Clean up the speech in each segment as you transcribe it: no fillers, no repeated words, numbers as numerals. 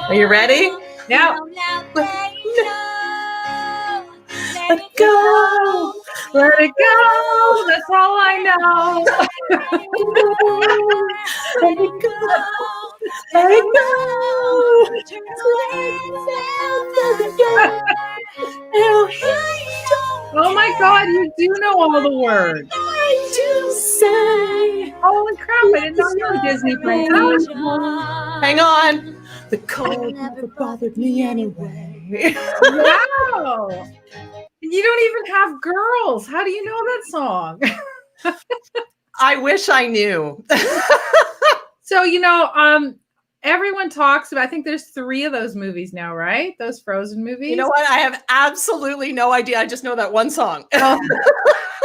Are you ready? Yeah. Let it go. Let it go. That's all I know. Let it go. Let it go. Oh my God, you do know all the words. Holy crap, I didn't know you were a Disney princess. Hang on. The cold never bothered me anyway. Wow. You don't even have girls. How do you know that song? I wish I knew. So, everyone talks about, I think there's 3 of those movies now, right? Those Frozen movies. You know what? I have absolutely no idea. I just know that one song.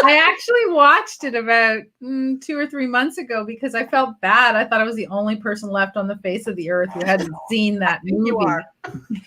I actually watched it about 2 or 3 months ago because I felt bad. I thought I was the only person left on the face of the earth who hadn't seen that movie. You are.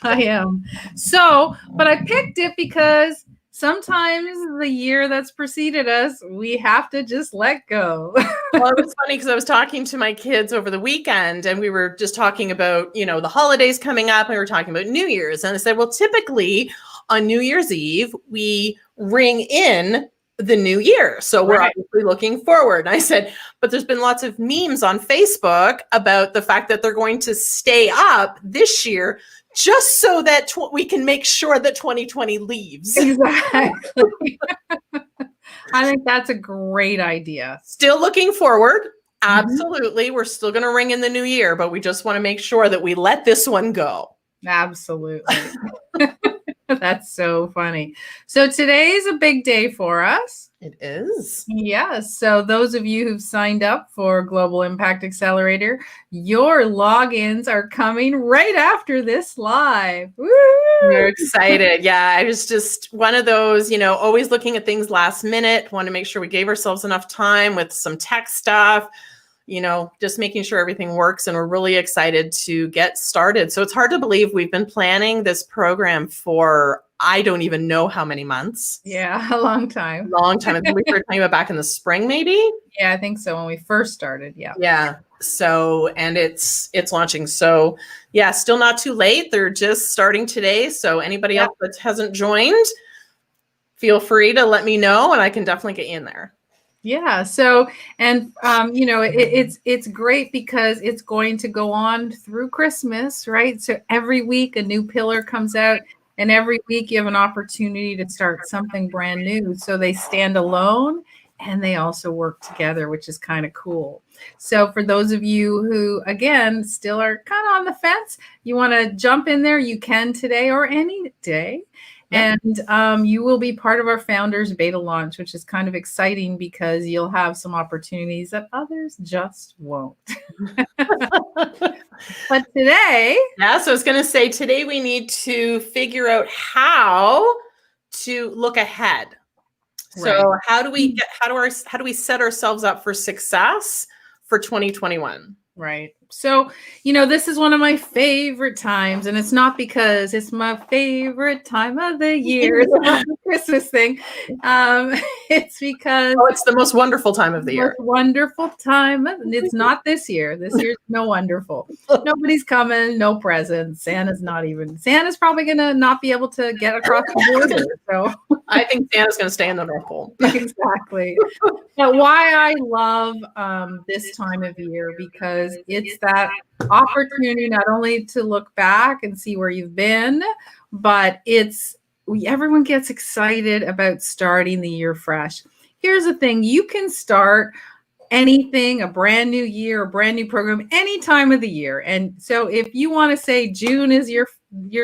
I am. So, but I picked it because sometimes the year that's preceded us, we have to just let go. Well, it was funny because I was talking to my kids over the weekend and we were just talking about, the holidays coming up and we were talking about New Year's. And I said, well, typically on New Year's Eve, we ring in the new year. So we're obviously looking forward. And I said, but there's been lots of memes on Facebook about the fact that they're going to stay up this year just so that we can make sure that 2020 leaves. Exactly. I think that's a great idea. Still looking forward. Absolutely. We're still going to ring in the new year, but we just want to make sure that we let this one go. Absolutely. That's so funny. So today is a big day for us. It is. Yes. So those of you who've signed up for Global Impact Accelerator, your logins are coming right after this live. Woo! We're excited. Yeah, I was just one of those, always looking at things last minute, want to make sure we gave ourselves enough time with some tech stuff, just making sure everything works. And we're really excited to get started. So it's hard to believe we've been planning this program for, I don't even know how many months. Yeah, a long time. Long time. I think we were talking about back in the spring, maybe? Yeah, I think so. When we first started. Yeah. Yeah. So, and it's launching. So yeah, still not too late. They're just starting today. So anybody else that hasn't joined, feel free to let me know and I can definitely get you in there. Yeah. So, and, it's great because it's going to go on through Christmas, right? So every week a new pillar comes out and every week you have an opportunity to start something brand new. So they stand alone and they also work together, which is kind of cool. So for those of you who, again, still are kind of on the fence, you want to jump in there, you can today or any day. Yep. And you will be part of our Founders Beta launch, which is kind of exciting because you'll have some opportunities that others just won't. But today. Yeah, so I was going to say today we need to figure out how to look ahead. So how do we set ourselves up for success for 2021? Right. So, this is one of my favorite times, and it's not because it's my favorite time of the year. It's not a Christmas thing. It's because it's the most wonderful time of the year. Wonderful time. It's not this year. This year's no wonderful. Nobody's coming. No presents. Santa's probably going to not be able to get across the border. So I think Santa's going to stay in the North Pole. Exactly. But why I love this time of year, because it's that opportunity not only to look back and see where you've been, but everyone gets excited about starting the year fresh. Here's the thing. You can start anything, a brand new year, a brand new program, any time of the year. And so if you want to say June is your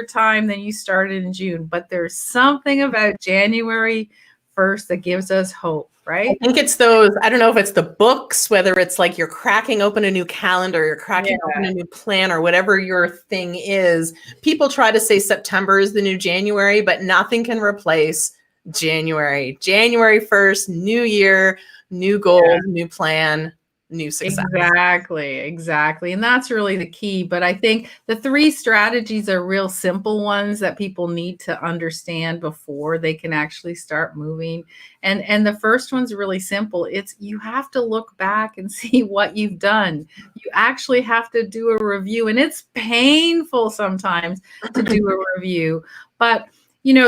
time, then you start it in June. But there's something about January 1st that gives us hope. Right? I think it's those, I don't know if it's the books, whether it's like you're cracking open a new calendar, you're cracking open a new plan or whatever your thing is. People try to say September is the new January, but nothing can replace January. January 1st, new year, new goals, new plan, new success. Exactly. And that's really the key. But I think the 3 strategies are real simple ones that people need to understand before they can actually start moving. And the first one's really simple. It's you have to look back and see what you've done. You actually have to do a review, and it's painful sometimes to do a review. But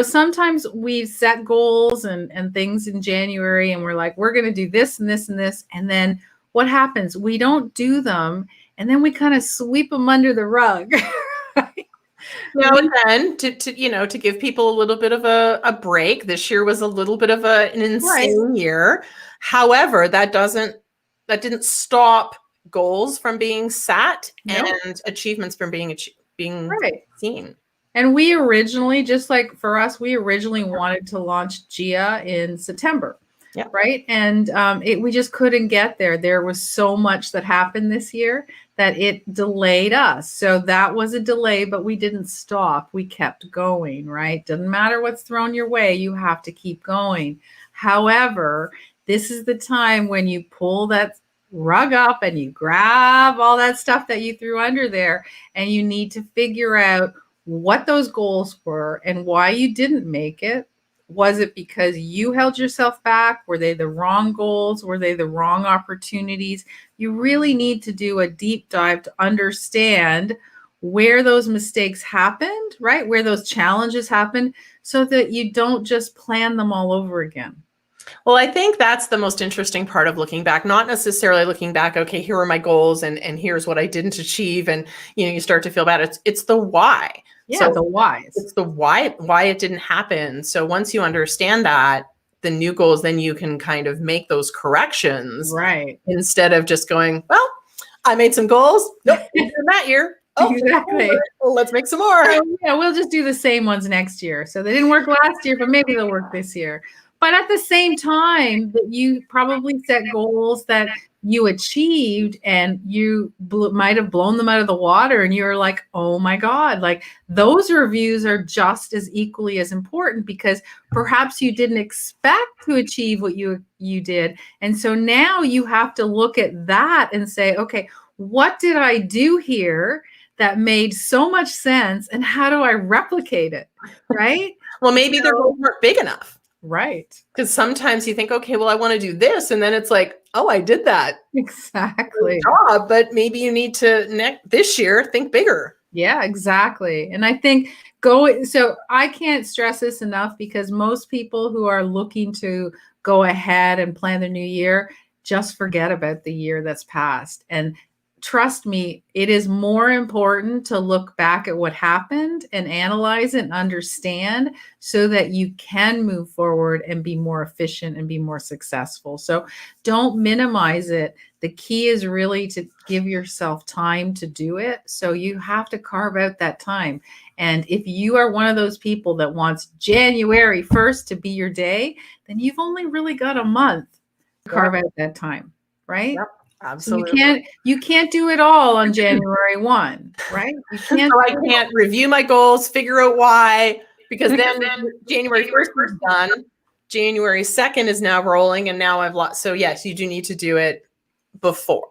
sometimes we set goals and things in January, and we're like, we're going to do this and this and this. And then what happens? We don't do them, and then we kind of sweep them under the rug. Now and then to give people a little bit of a break. This year was a little bit of an insane year. However, that didn't stop goals from being set and achievements from being seen. And we originally, just like for us, we originally wanted to launch GIA in September. Yeah. Right. And we just couldn't get there. There was so much that happened this year that it delayed us. So that was a delay, but we didn't stop. We kept going. Right. Doesn't matter what's thrown your way. You have to keep going. However, this is the time when you pull that rug up and you grab all that stuff that you threw under there, and you need to figure out what those goals were and why you didn't make it. Was it because you held yourself back? Were they the wrong goals? Were they the wrong opportunities? You really need to do a deep dive to understand where those mistakes happened, right? Where those challenges happened, so that you don't just plan them all over again. Well, I think that's the most interesting part of looking back, not necessarily looking back, okay, here are my goals and here's what I didn't achieve. And, you start to feel bad. It's the why. Yeah, so the whys. It's the why it didn't happen. So once you understand that, the new goals, then you can kind of make those corrections. Right. Instead of just going, well, I made some goals. Nope, in that year. Oh, exactly. Well, let's make some more. So, we'll just do the same ones next year. So they didn't work last year, but maybe they'll work this year. But at the same time, that you probably set goals that you achieved, and you might have blown them out of the water, and you're like, oh my God, like those reviews are just as equally as important, because perhaps you didn't expect to achieve what you did. And so now you have to look at that and say, okay, what did I do here that made so much sense, and how do I replicate it? Right? Well, maybe their goals weren't big enough. Right. Because sometimes you think, okay, well, I want to do this. And then it's like, oh, I did that. Exactly. Good job, but maybe you need to this year think bigger. Yeah, exactly. And I think so I can't stress this enough, because most people who are looking to go ahead and plan their new year just forget about the year that's passed. And trust me, it is more important to look back at what happened and analyze it and understand, so that you can move forward and be more efficient and be more successful. So don't minimize it. The key is really to give yourself time to do it. So you have to carve out that time. And if you are one of those people that wants January 1st to be your day, then you've only really got a month to carve out that time, right? Yep. Absolutely. So you can't do it all on January 1, right? You can't. So I can't review my goals, figure out why, because then January 1st is done. January 2nd is now rolling, and now I've lost. So yes, you do need to do it before.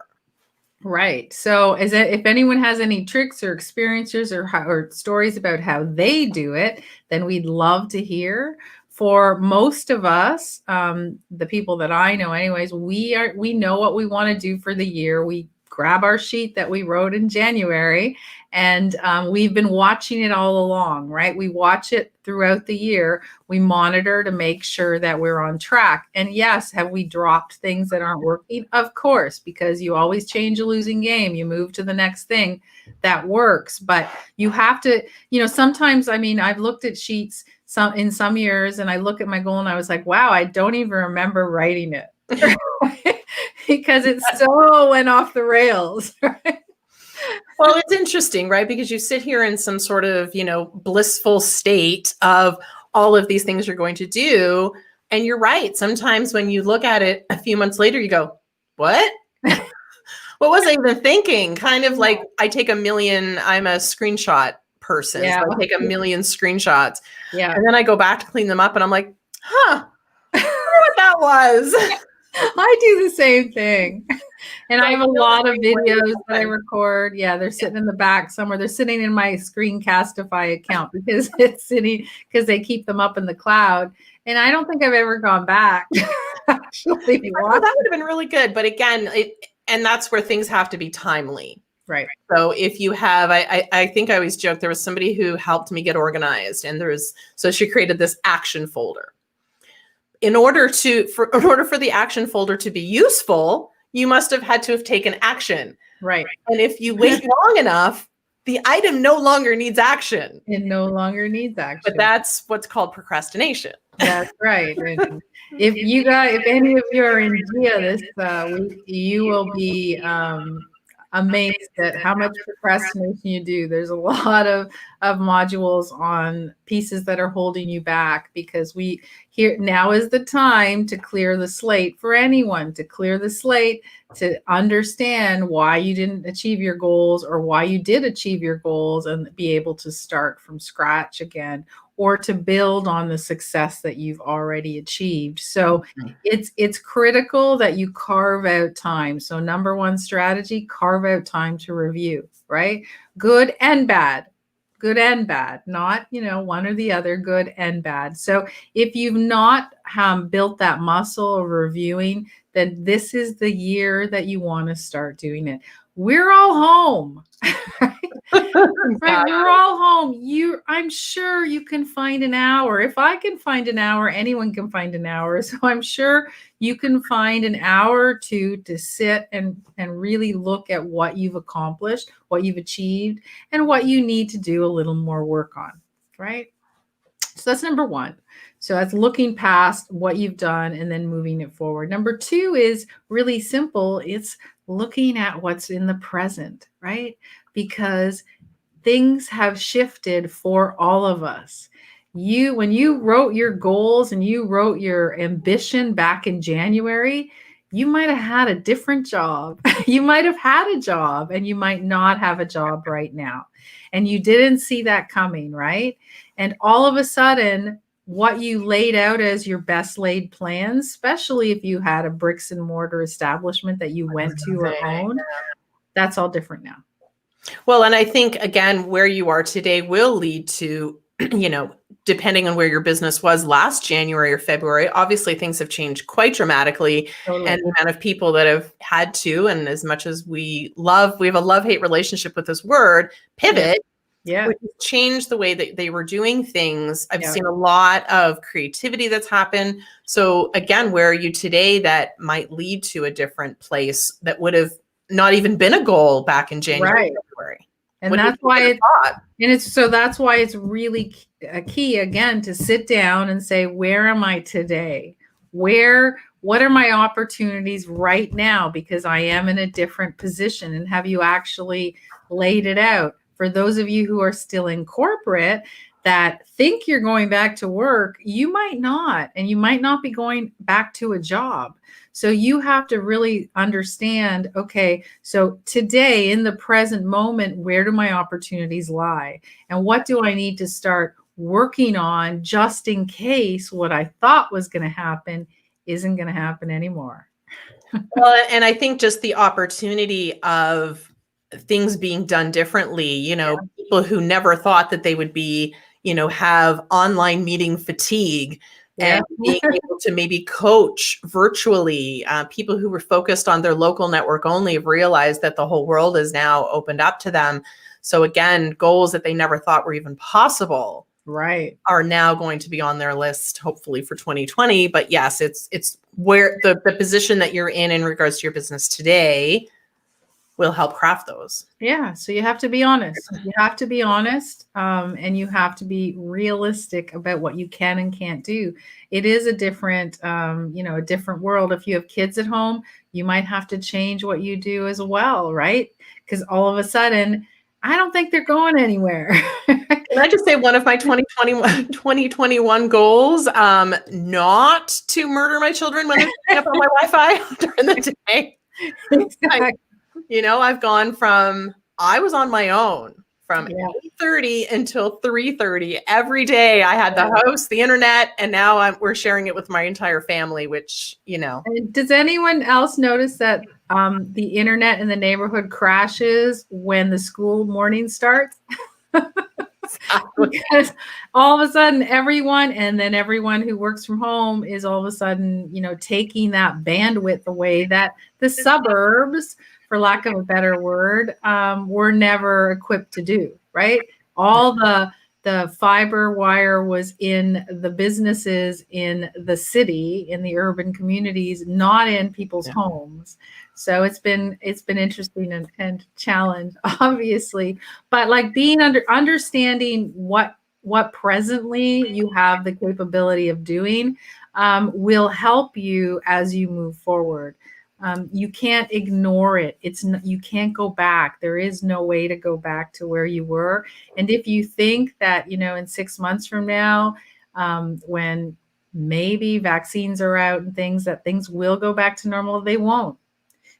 Right. So if anyone has any tricks or experiences or stories about how they do it, then we'd love to hear. For most of us, the people that I know anyways, we know what we want to do for the year. We grab our sheet that we wrote in January, and we've been watching it all along, right? We watch it throughout the year. We monitor to make sure that we're on track. And yes, have we dropped things that aren't working? Of course, because you always change a losing game. You move to the next thing that works. But you have to, sometimes, I've looked at sheets in some years, and I look at my goal and I was like, wow, I don't even remember writing it. Because it so went off the rails. Right? Well, it's interesting, right? Because you sit here in some sort of, blissful state of all of these things you're going to do. And you're right. Sometimes when you look at it a few months later, you go, what? What was I even thinking? Kind of like I'm a screenshot person. Yeah. So I take a million screenshots. Yeah. And then I go back to clean them up, and I'm like, I wonder what that was. I do the same thing. And So I I have a feel the lot of same way with videos that that I one. record. Yeah, they're sitting in the back somewhere. They're sitting in my Screencastify account because it's sitting because they keep them up in the cloud. And I don't think I've ever gone back. Actually, I know that would have been really good, but again, and that's where things have to be timely. right. So if you have, I think I always joke, there was somebody who helped me get organized, and so she created this action folder. In order for the action folder to be useful, you must have had to have taken action. Right. And if you wait long enough, the item no longer needs action. It no longer needs But action. that's what's called procrastination. That's right. And if any of you are in GIA this week, you will be amazed at how much procrastination you do. There's a lot of modules on pieces that are holding you back because now is the time to clear the slate for anyone, to clear the slate, to understand why you didn't achieve your goals or why you did achieve your goals and be able to start from scratch again, or to build on the success that you've already achieved. So it's critical that you carve out time. So number one strategy, carve out time to review, right? Good and bad. Good and bad, not, one or the other, good and bad. So if you've not built that muscle of reviewing, then this is the year that you want to start doing it. We're all home. Right, we're all home. I'm sure you can find an hour. If I can find an hour, anyone can find an hour. So I'm sure you can find an hour or two to sit and really look at what you've accomplished, what you've achieved, and what you need to do a little more work on, right? So that's number one. So that's looking past what you've done and then moving it forward. Number two is really simple. It's looking at what's in the present, right? Because things have shifted for all of us. When you wrote your goals and you wrote your ambition back in January, you might have had a different job. You might have had a job and you might not have a job right now. And you didn't see that coming, right? And all of a sudden, what you laid out as your best laid plans, especially if you had a bricks and mortar establishment that you went to or owned, that's all different now. Well, and I think, again, where you are today will lead to, depending on where your business was last January or February, obviously things have changed quite dramatically. Totally. And the amount of people that have had to, and as much as we have a love-hate relationship with this word, pivot, which has changed the way that they were doing things. I've seen a lot of creativity that's happened. So again, where are you today that might lead to a different place that would have not even been a goal back in January, February. And that's why that's why it's really a key again to sit down and say, where am I today? What are my opportunities right now? Because I am in a different position. And have you actually laid it out? For those of you who are still in corporate that think you're going back to work, you might not, and you might not be going back to a job. So you have to really understand, okay, so today in the present moment, where do my opportunities lie? And what do I need to start working on just in case what I thought was going to happen isn't going to happen anymore? Well, and I think just the opportunity of things being done differently, people who never thought that they would be, have online meeting fatigue. And being able to maybe coach virtually, people who were focused on their local network only have realized that the whole world is now opened up to them. So again, goals that they never thought were even possible, are now going to be on their list, hopefully for 2020. But yes, it's where the position that you're in regards to your business today will help craft those. Yeah. So you have to be honest. You have to be honest, and you have to be realistic about what you can and can't do. It is a different, a different world. If you have kids at home, you might have to change what you do as well, right? Because all of a sudden, I don't think they're going anywhere. Can I just say one of my 2021 goals, not to murder my children when they're picking up on my Wi-Fi during the day. Exactly. I've gone from, I was on my own from Yeah. 8:30 until 3:30 every day. I had the host, the internet, and now we're sharing it with my entire family, which, And does anyone else notice that the internet in the neighborhood crashes when the school morning starts? Because all of a sudden everyone who works from home is all of a sudden, taking that bandwidth away that the suburbs, for lack of a better word, were never equipped to do, right? All the fiber wire was in the businesses in the city, in the urban communities, not in people's homes. So it's been interesting and challenge, obviously, but like being understanding what presently you have the capability of doing will help you as you move forward. You can't ignore it. You can't go back. There is no way to go back to where you were. And if you think that, in 6 months from now, when maybe vaccines are out and that things will go back to normal, they won't.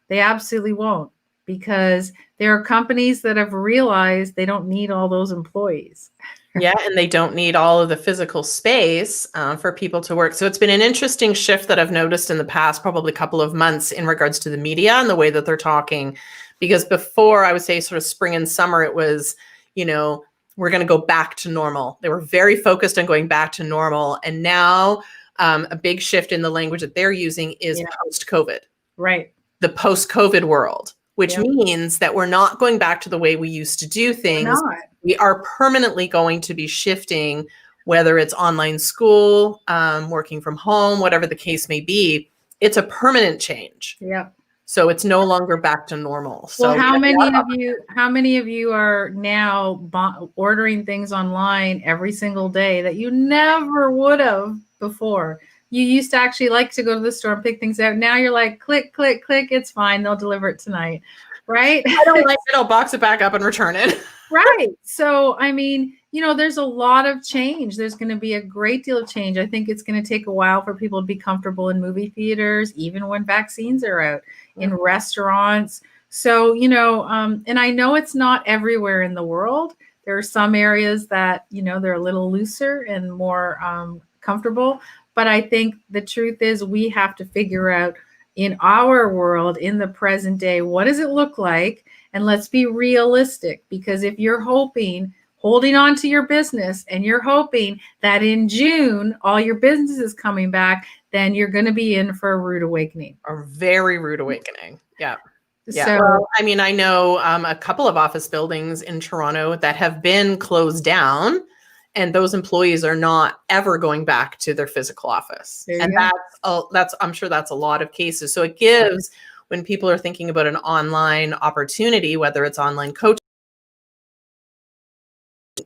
They absolutely won't, because there are companies that have realized they don't need all those employees. Yeah, and they don't need all of the physical space for people to work. So it's been an interesting shift that I've noticed in the past probably couple of months in regards to the media and the way that they're talking. Because before, I would say sort of spring and summer, it was, we're going to go back to normal. They were very focused on going back to normal. And now a big shift in the language that they're using is post-COVID. Right. The post-COVID world, which means that we're not going back to the way we used to do things. We are permanently going to be shifting, whether it's online school, working from home, whatever the case may be. It's a permanent change. Yeah. So it's no longer back to normal. So well, how many of you are now ordering things online every single day that you never would have before? You used to actually like to go to the store and pick things out. Now you're like, click, click, click. It's fine. They'll deliver it tonight. Right? I don't like it. I'll box it back up and return it. Right. So, I mean, there's a lot of change. There's going to be a great deal of change. I think it's going to take a while for people to be comfortable in movie theaters, even when vaccines are out, in restaurants. So, and I know it's not everywhere in the world. There are some areas that, they're a little looser and more comfortable. But I think the truth is we have to figure out in our world, in the present day, what does it look like? And let's be realistic, because if you're holding on to your business and you're hoping that in June, all your business is coming back, then you're going to be in for a rude awakening. A very rude awakening. Yeah. Yeah. So, well, I mean, I know a couple of office buildings in Toronto that have been closed down, and those employees are not ever going back to their physical office. And I'm sure that's a lot of cases. So it gives, when people are thinking about an online opportunity, whether it's online coaching,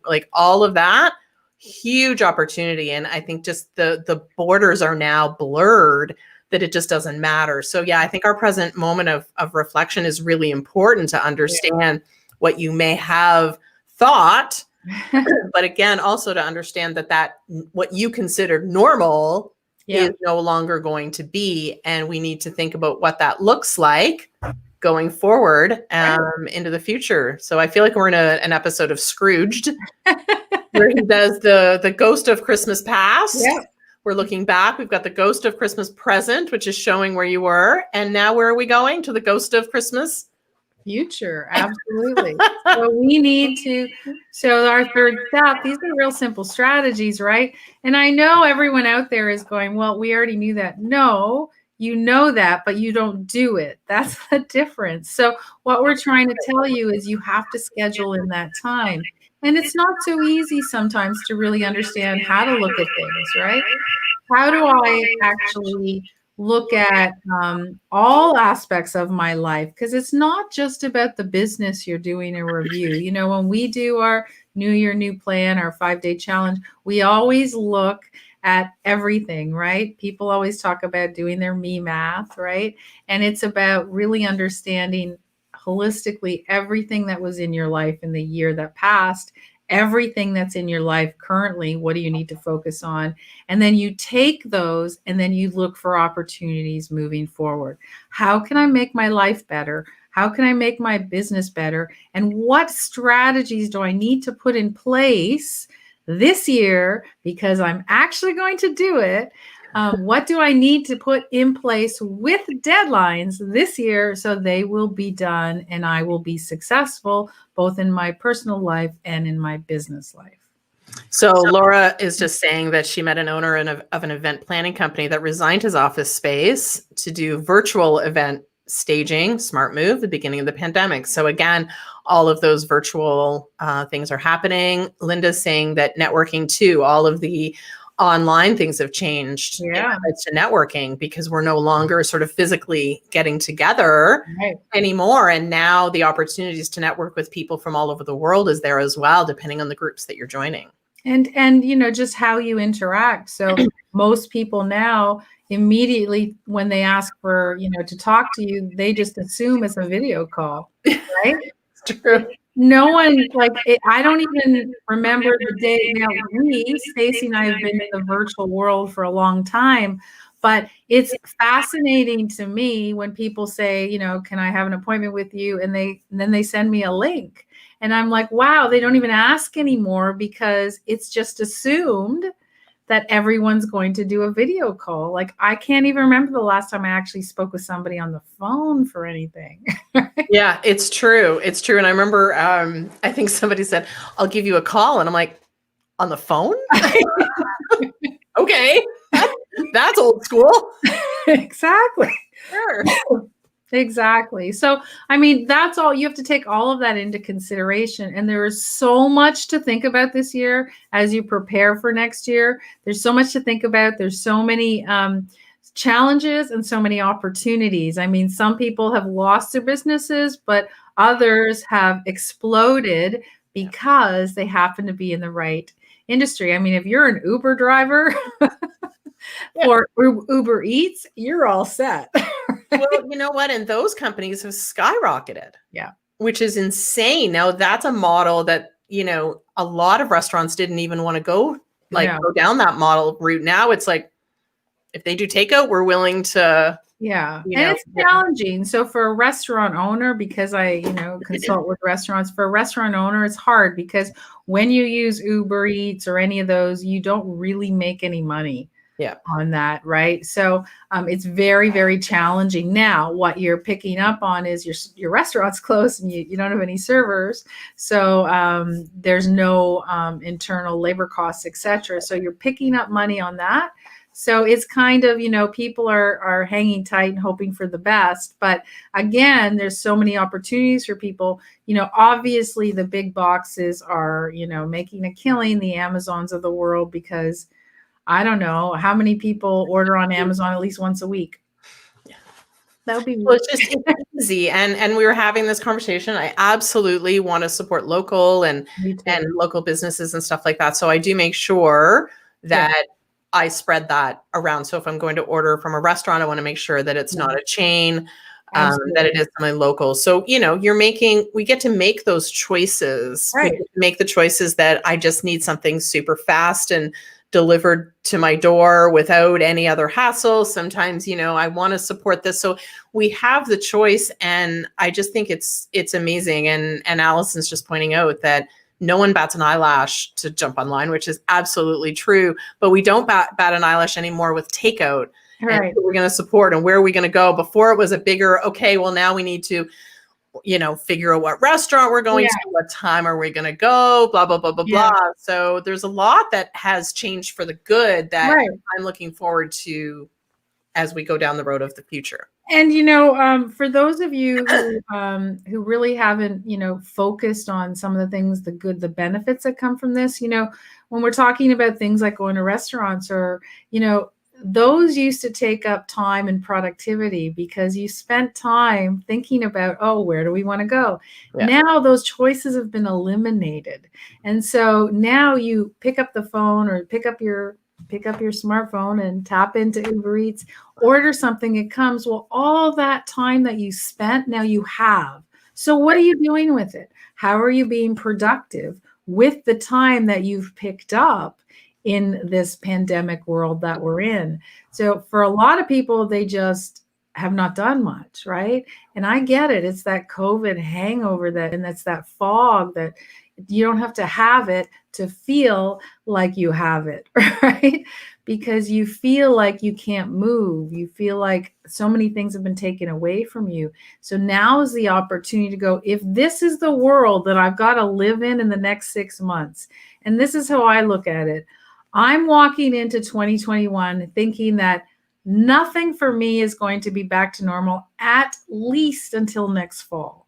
like all of that, huge opportunity. And I think just the borders are now blurred, that it just doesn't matter. So yeah, I think our present moment of reflection is really important to understand what you may have thought. But again, also to understand that what you considered normal is no longer going to be. And we need to think about what that looks like going forward into the future. So I feel like we're in an episode of Scrooged where he does the ghost of Christmas past. Yeah. We're looking back. We've got the ghost of Christmas present, which is showing where you were. And now where are we going? To the ghost of Christmas future. Absolutely. So we need to, our third step, these are real simple strategies, right? And I know everyone out there is going, well, we already knew that. No, you know that, but you don't do it. That's the difference. So what we're trying to tell you is you have to schedule in that time. And it's not so easy sometimes to really understand how to look at things, right? How do I actually look at all aspects of my life? Because it's not just about the business you're doing a review. When we do our New Year, New Plan, our 5-day challenge, we always look at everything, right? People always talk about doing their me math, right? And it's about really understanding holistically everything that was in your life in the year that passed, everything that's in your life currently. What do you need to focus on? And then you take those and then you look for opportunities moving forward. How can I make my life better? How can I make my business better? And what strategies do I need to put in place this year, because I'm actually going to do it? What do I need to put in place with deadlines this year so they will be done and I will be successful both in my personal life and in my business life? So Laura is just saying that she met an owner of an event planning company that resigned his office space to do virtual event staging. Smart move, the beginning of the pandemic. So again, all of those virtual things are happening. Linda's saying that networking too, all of the online things have changed in regards to networking, because we're no longer sort of physically getting together anymore. And now the opportunities to network with people from all over the world is there as well, depending on the groups that you're joining. And you know, just how you interact. So most people now immediately when they ask for, you know, to talk to you, they just assume it's a video call, right? It's true. No one, like, I don't even remember the day. Now, Stacy and I have been in the virtual world for a long time, but it's fascinating to me when people say, you know, can I have an appointment with you? And then they send me a link. And I'm like, wow, they don't even ask anymore, because it's just assumed that everyone's going to do a video call. Like, I can't even remember the last time I actually spoke with somebody on the phone for anything. Yeah, it's true. It's true. And I remember, I think somebody said, I'll give you a call. And I'm like, on the phone? Okay. That's old school. Exactly. Sure. Exactly. So, I mean, that's all. You have to take all of that into consideration. And there is so much to think about this year as you prepare for next year. There's so much to think about. There's so many challenges and so many opportunities. I mean, some people have lost their businesses, but others have exploded because they happen to be in the right industry. I mean, if you're an Uber driver or Uber Eats, you're all set. Well, you know what? And those companies have skyrocketed. Yeah. Which is insane. Now, that's a model that, you know, a lot of restaurants didn't even want to go down that model route. Now it's like, if they do takeout, we're willing to. Yeah. And it's challenging. So for a restaurant owner, because I, you know, consult with restaurants, for a restaurant owner, it's hard because when you use Uber Eats or any of those, you don't really make any money on that, right? So it's very, very challenging. Now, what you're picking up on is your restaurant's closed and you don't have any servers. So there's no internal labor costs, etc. So you're picking up money on that. So it's kind of, you know, people are hanging tight and hoping for the best. But again, there's so many opportunities for people. You know, obviously the big boxes are, you know, making a killing, the Amazons of the world, because I don't know how many people order on Amazon at least once a week. Yeah. That would be it's just easy. And we were having this conversation. I absolutely want to support local and local businesses and stuff like that. So I do make sure that I spread that around. So if I'm going to order from a restaurant, I want to make sure that it's not a chain, that it is something local. So, you know, we get to make those choices, we get to make the choices that I just need something super fast and delivered to my door without any other hassle. Sometimes, you know, I want to support this. So we have the choice. And I just think it's amazing. And Allison's just pointing out that no one bats an eyelash to jump online, which is absolutely true. But we don't bat an eyelash anymore with takeout. Right. And who we're going to support and where are we going to go? Before it was a bigger, okay, well, now we need to, you know, figure out what restaurant we're going to, what time are we going to go, blah, blah, blah, blah, blah. So there's a lot that has changed for the good that I'm looking forward to as we go down the road of the future. And, you know, for those of you who really haven't, you know, focused on some of the things, the benefits that come from this, you know, when we're talking about things like going to restaurants or, you know, those used to take up time and productivity because you spent time thinking about, oh, where do we want to go? Now those choices have been eliminated. And so now you pick up the phone or pick up your smartphone and tap into Uber Eats, order something, it comes. Well, all that time that you spent, now you have. So what are you doing with it? How are you being productive with the time that you've picked up in this pandemic world that we're in? So for a lot of people, they just have not done much, right? And I get it. It's that COVID hangover and that's that fog that you don't have to have it to feel like you have it, right? Because you feel like you can't move. You feel like so many things have been taken away from you. So now is the opportunity to go, if this is the world that I've got to live in the next 6 months, and this is how I look at it, I'm walking into 2021 thinking that nothing for me is going to be back to normal at least until next fall.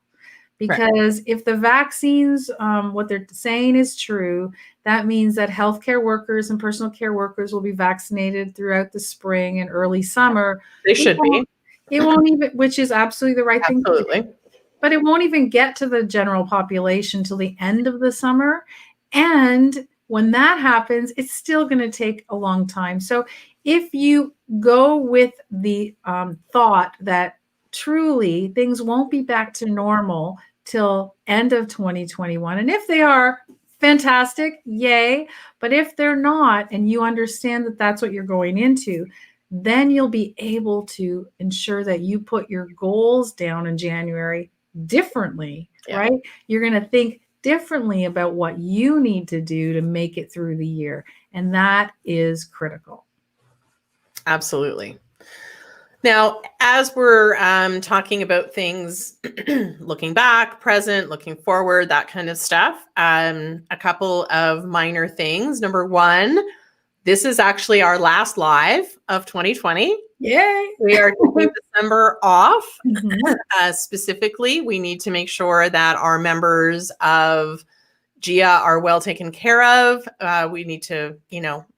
Because if the vaccines, what they're saying is true, that means that healthcare workers and personal care workers will be vaccinated throughout the spring and early summer. They should be. It won't even, which is absolutely the right thing to do. Absolutely. But it won't even get to the general population till the end of the summer. And when that happens, it's still going to take a long time. So if you go with the thought that truly things won't be back to normal till end of 2021, and if they are, fantastic, yay. But if they're not, and you understand that that's what you're going into, then you'll be able to ensure that you put your goals down in January differently, right? You're going to think differently about what you need to do to make it through the year. And that is critical. Absolutely. Now, as we're talking about things, looking back, present, looking forward, that kind of stuff, a couple of minor things. Number one, this is actually our last live of 2020. Yay! We are taking December off. Specifically, we need to make sure that our members of GIA are well taken care of. We need to,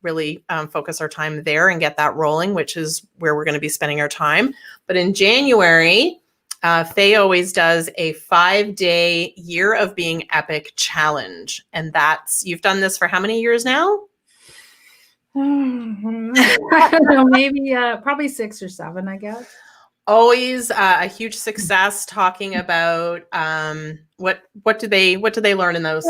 really focus our time there and get that rolling, which is where we're going to be spending our time. But in January, Faye always does a 5-day Year of Being Epic challenge. And you've done this for how many years now? I don't know, maybe probably 6 or 7, I guess. Always a huge success talking about what do they learn in those?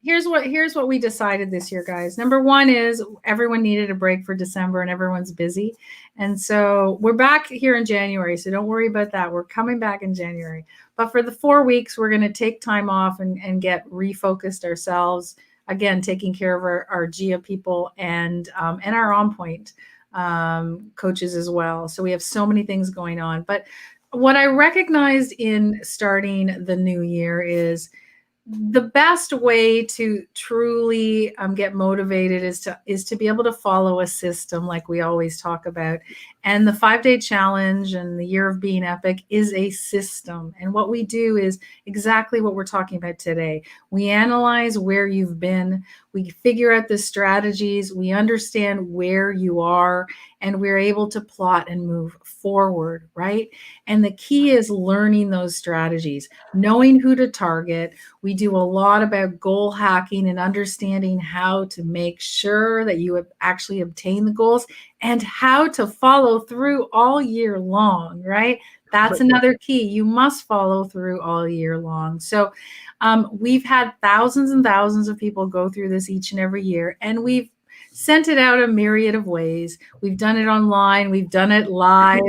Here's what we decided this year, guys. Number one is everyone needed a break for December and everyone's busy. And so we're back here in January. So don't worry about that. We're coming back in January. But for the 4 weeks, we're going to take time off and get refocused ourselves. Again, taking care of our GIA people and our On Point coaches as well. So we have so many things going on. But what I recognized in starting the new year is the best way to truly get motivated is to be able to follow a system like we always talk about. And the 5-day challenge and the Year of Being Epic is a system. And what we do is exactly what we're talking about today. We analyze where you've been, we figure out the strategies, we understand where you are, and we're able to plot and move forward, right? And the key is learning those strategies, knowing who to target. We do a lot about goal hacking and understanding how to make sure that you actually obtain the goals and how to follow through all year long, right? That's another key. You must follow through all year long. So we've had thousands and thousands of people go through this each and every year, and we've sent it out a myriad of ways. We've done it online. We've done it live.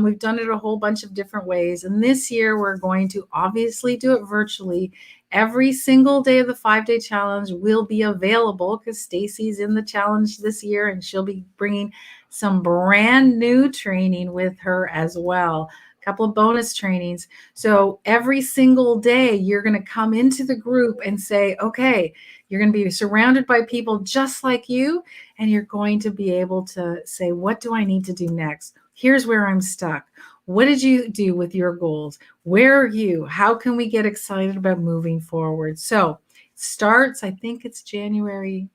We've done it a whole bunch of different ways. And this year, we're going to obviously do it virtually. Every single day of the 5-day challenge will be available because Stacy's in the challenge this year, and she'll be bringing some brand new training with her as well. A couple of bonus trainings. So every single day, you're going to come into the group and say, okay, you're going to be surrounded by people just like you, and you're going to be able to say, what do I need to do next? Here's where I'm stuck. What did you do with your goals? Where are you? How can we get excited about moving forward? So it starts, I think it's January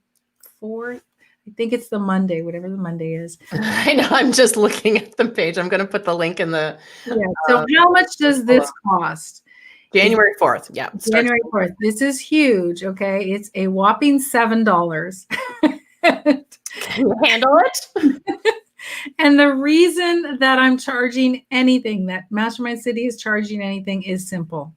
4th. I think it's the Monday, whatever the Monday is. I know. I'm just looking at the page. I'm going to put the link in the. Yeah. So how much does this cost? January 4th. Yeah. January 4th. This is huge. Okay. It's a whopping $7. Can you handle it? And the reason that I'm charging anything, that Mastermind City is charging anything, is simple.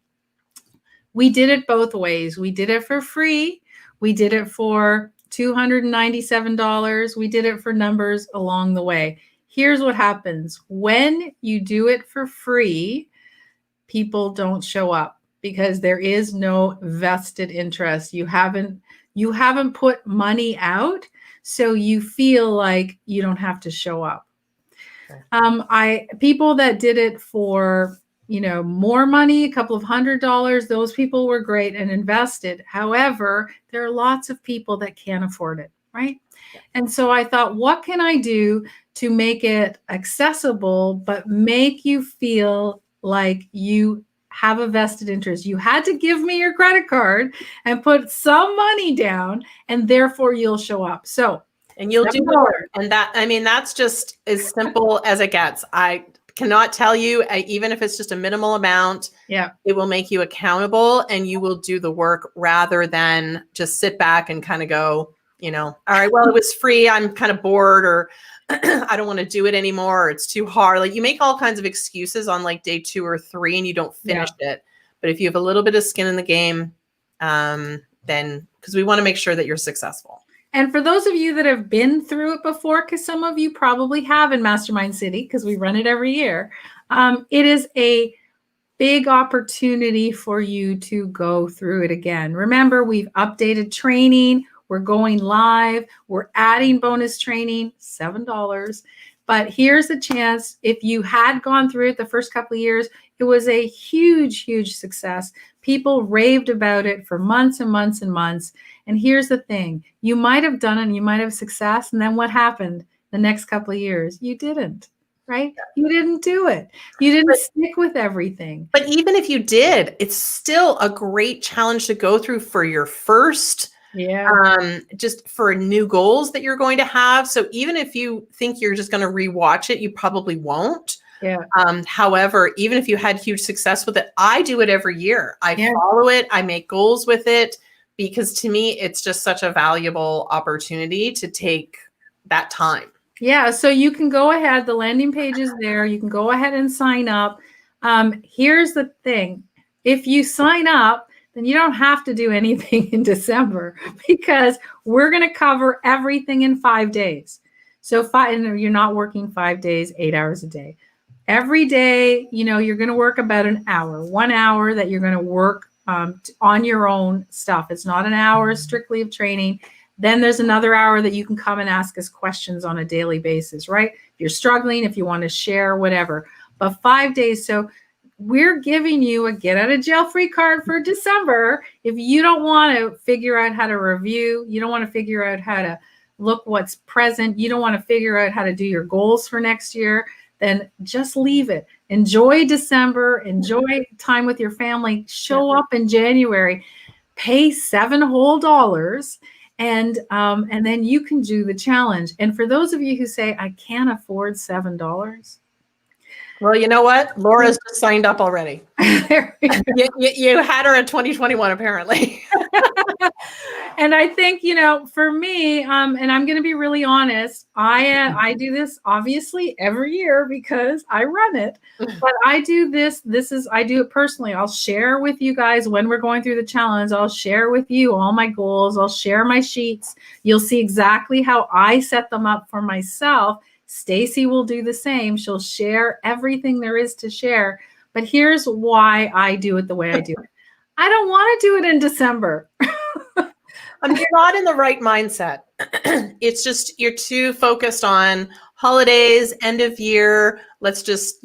We did it both ways. We did it for free. We did it for $297. We did it for numbers along the way. here's what happens. When you do it for free, people don't show up because there is no vested interest. You haven't put money out, so you feel like you don't have to show up. People that did it for, more money, a couple of $100, those people were great and invested. However, there are lots of people that can't afford it, right? Yeah. And so I thought, what can I do to make it accessible, but make you feel like you have a vested interest? You had to give me your credit card and put some money down, and therefore you'll show up. So, and you'll do the work. And that's just as simple as it gets. I cannot tell you, even if it's just a minimal amount, it will make you accountable, and you will do the work rather than just sit back and kind of go, all right, well, it was free, I'm kind of bored, or I don't want to do it anymore, or it's too hard. Like, you make all kinds of excuses on like day 2 or 3 and you don't finish it. But if you have a little bit of skin in the game, then, because we want to make sure that you're successful. And for those of you that have been through it before, because some of you probably have in Mastermind City, because we run it every year, it is a big opportunity for you to go through it again. Remember, we've updated training. We're going live. We're adding bonus training, $7. But here's a chance. If you had gone through it the first couple of years, it was a huge, huge success. People raved about it for months and months and months. And here's the thing. You might have done it and you might have success. And then what happened the next couple of years? You didn't, right? You didn't do it. You didn't stick with everything. But even if you did, it's still a great challenge to go through for your first, just for new goals that you're going to have. So even if you think you're just going to rewatch it, you probably won't. However, even if you had huge success with it, I do it every year. I follow it. I make goals with it, because to me, it's just such a valuable opportunity to take that time. Yeah. So you can go ahead. The landing page is there. You can go ahead and sign up. Here's the thing. If you sign up, then you don't have to do anything in December, because we're going to cover everything in 5 days. So you're not working 5 days, 8 hours a day. Every day, you're going to work about an hour, 1 hour that you're going to work on your own stuff. It's not an hour strictly of training. Then there's another hour that you can come and ask us questions on a daily basis, right? If you're struggling, if you want to share, whatever. But 5 days. So we're giving you a get out of jail free card for December. If you don't want to figure out how to review, you don't want to figure out how to look what's present, you don't want to figure out how to do your goals for next year, then just leave it. Enjoy December, enjoy time with your family, show up in January, pay $7 whole, and then you can do the challenge. And for those of you who say, I can't afford $7. Well, you know what? Laura's just signed up already. you had her in 2021, apparently. And I think, for me, and I'm going to be really honest, I do this obviously every year because I run it, but I do this. I do it personally. I'll share with you guys when we're going through the challenge. I'll share with you all my goals. I'll share my sheets. You'll see exactly how I set them up for myself. Stacy will do the same. She'll share everything there is to share. But here's why I do it the way I do it. I don't want to do it in December. You're not in the right mindset. It's just, you're too focused on holidays, end of year. Let's just,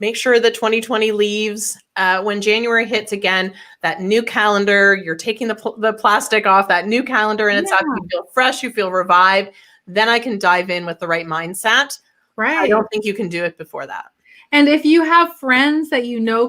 make sure that 2020 leaves. When January hits again, that new calendar, you're taking the plastic off that new calendar, and it's up. You feel fresh, you feel revived. Then I can dive in with the right mindset. Right. I don't think you can do it before that. And if you have friends that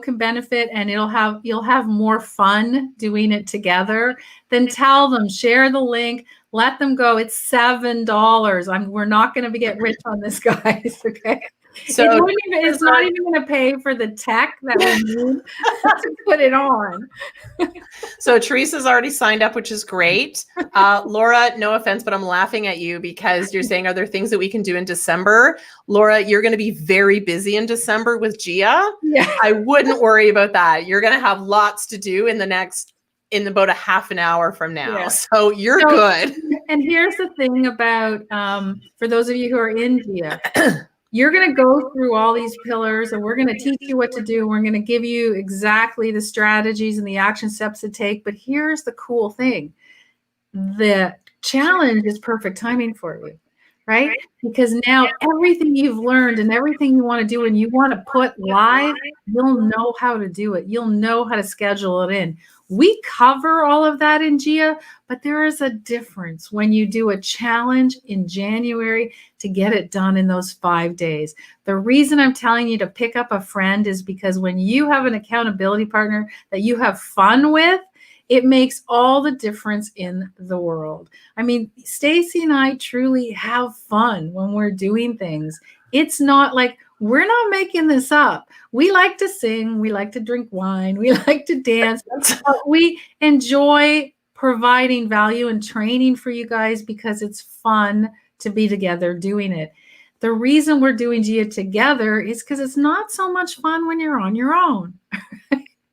can benefit, and you'll have more fun doing it together, then tell them, share the link, let them go. It's $7. We're not going to get rich on this, guys. Okay. So it's not even going to pay for the tech that we need to put it on. So Teresa's already signed up, which is great. Laura, no offense, but I'm laughing at you because you're saying, are there things that we can do in December? Laura, you're going to be very busy in December with Gia. Yeah. I wouldn't worry about that. You're going to have lots to do in about a half an hour from now. Yeah. So you're good. And here's the thing about, for those of you who are in Gia, You're going to go through all these pillars and we're going to teach you what to do. We're going to give you exactly the strategies and the action steps to take. But here's the cool thing. The challenge is perfect timing for you, right? Because now everything you've learned and everything you want to do and you want to put live, you'll know how to do it. You'll know how to schedule it in. We cover all of that in GIA, but there is a difference when you do a challenge in January to get it done in those 5 days. The reason I'm telling you to pick up a friend is because when you have an accountability partner that you have fun with, it makes all the difference in the world. I mean, Stacy and I truly have fun when we're doing things. It's not like we're not making this up. We like to sing, we like to drink wine, we like to dance. We enjoy providing value and training for you guys because it's fun to be together doing it. The reason we're doing GIA together is because it's not so much fun when you're on your own.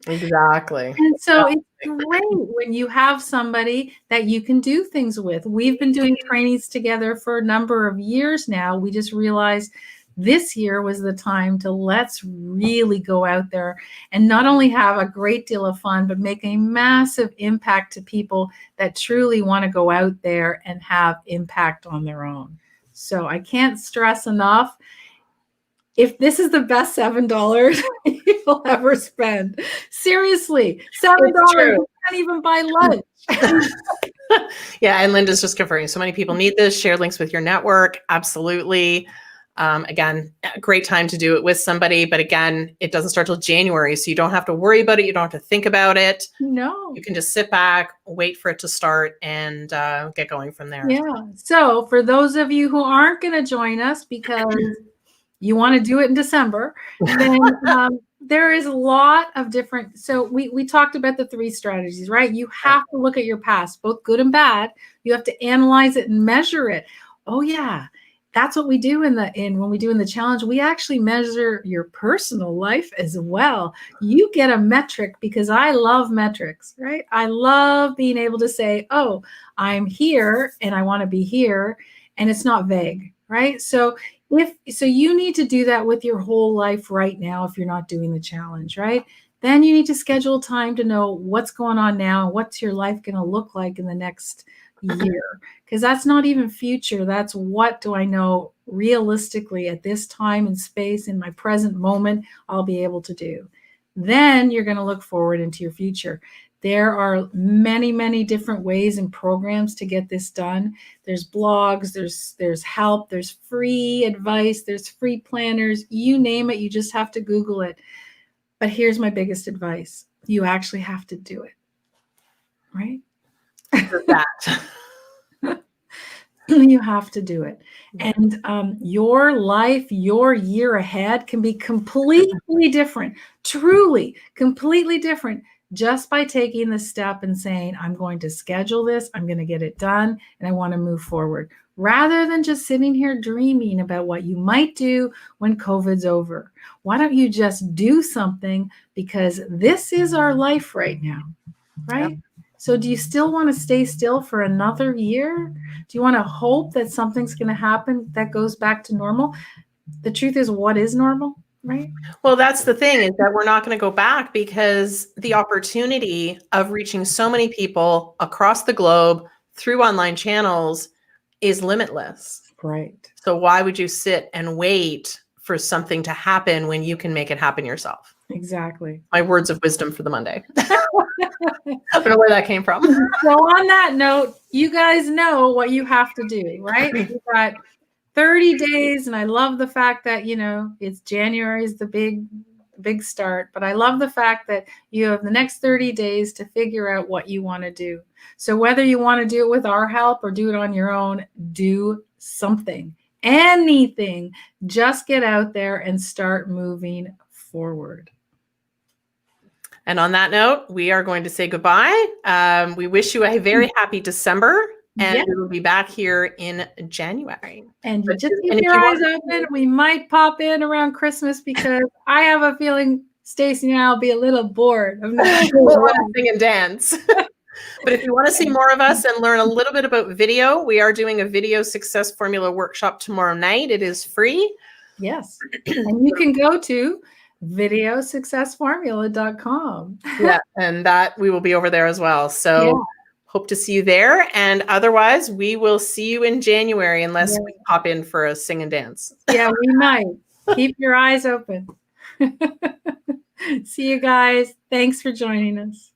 Exactly. And so it's great when you have somebody that you can do things with. We've been doing trainings together for a number of years now. We just realized this year was the time to let's really go out there and not only have a great deal of fun, but make a massive impact to people that truly want to go out there and have impact on their own. So I can't stress enough. If this is the best $7 you'll ever spend, seriously, $7 you can't even buy lunch. Yeah, and Linda's just confirming. So many people need this. Share links with your network. Absolutely. Again, a great time to do it with somebody. But again, it doesn't start till January. So you don't have to worry about it. You don't have to think about it. No. You can just sit back, wait for it to start, and get going from there. Yeah. So for those of you who aren't going to join us because you want to do it in December, then there is a lot of different. So we talked about the 3 strategies, right? You have to look at your past, both good and bad. You have to analyze it and measure it. Oh yeah. That's what we do when we do in the challenge. We actually measure your personal life as well. You get a metric because I love metrics, right? I love being able to say, oh, I'm here and I want to be here. And it's not vague, right? So you need to do that with your whole life right now if you're not doing the challenge, right? Then you need to schedule time to know what's going on now and what's your life going to look like in the next year, because that's not even future. That's what do I know realistically at this time and space in my present moment I'll be able to do. Then you're going to look forward into your future. There are many, many different ways and programs to get this done. There's blogs, there's help, there's free advice, there's free planners, you name it, you just have to Google it. But here's my biggest advice. You actually have to do it, right? That. You have to do it. And your life, your year ahead can be completely different, truly completely different, just by taking the step and saying, I'm going to schedule this, I'm going to get it done, and I want to move forward, rather than just sitting here dreaming about what you might do when COVID's over. Why don't you just do something, because this is our life right now, right? Yep. So do you still want to stay still for another year? Do you want to hope that something's going to happen that goes back to normal? The truth is, what is normal, right? Well, that's the thing, is that we're not going to go back, because the opportunity of reaching so many people across the globe through online channels is limitless. Right. So why would you sit and wait for something to happen when you can make it happen yourself? Exactly. My words of wisdom for the Monday. I don't know where that came from. So on that note, you guys know what you have to do, right? You've got 30 days, and I love the fact that, it's January is the big start, but I love the fact that you have the next 30 days to figure out what you want to do. So whether you want to do it with our help or do it on your own, do something, anything, just get out there and start moving forward. And on that note, we are going to say goodbye. We wish you a very happy December, and we will be back here in January. And just keep your eyes open. We might pop in around Christmas, because I have a feeling Stacy and I will be a little bored. We'll want to sing and dance. But if you want to see more of us and learn a little bit about video, we are doing a video success formula workshop tomorrow night. It is free. Yes. And you can go to videosuccessformula.com. Yeah, and that we will be over there as well. So Yeah. hope to see you there. And otherwise, we will see you in January unless Yeah. we pop in for a sing and dance. Yeah, we might. Keep your eyes open. See you guys. Thanks for joining us.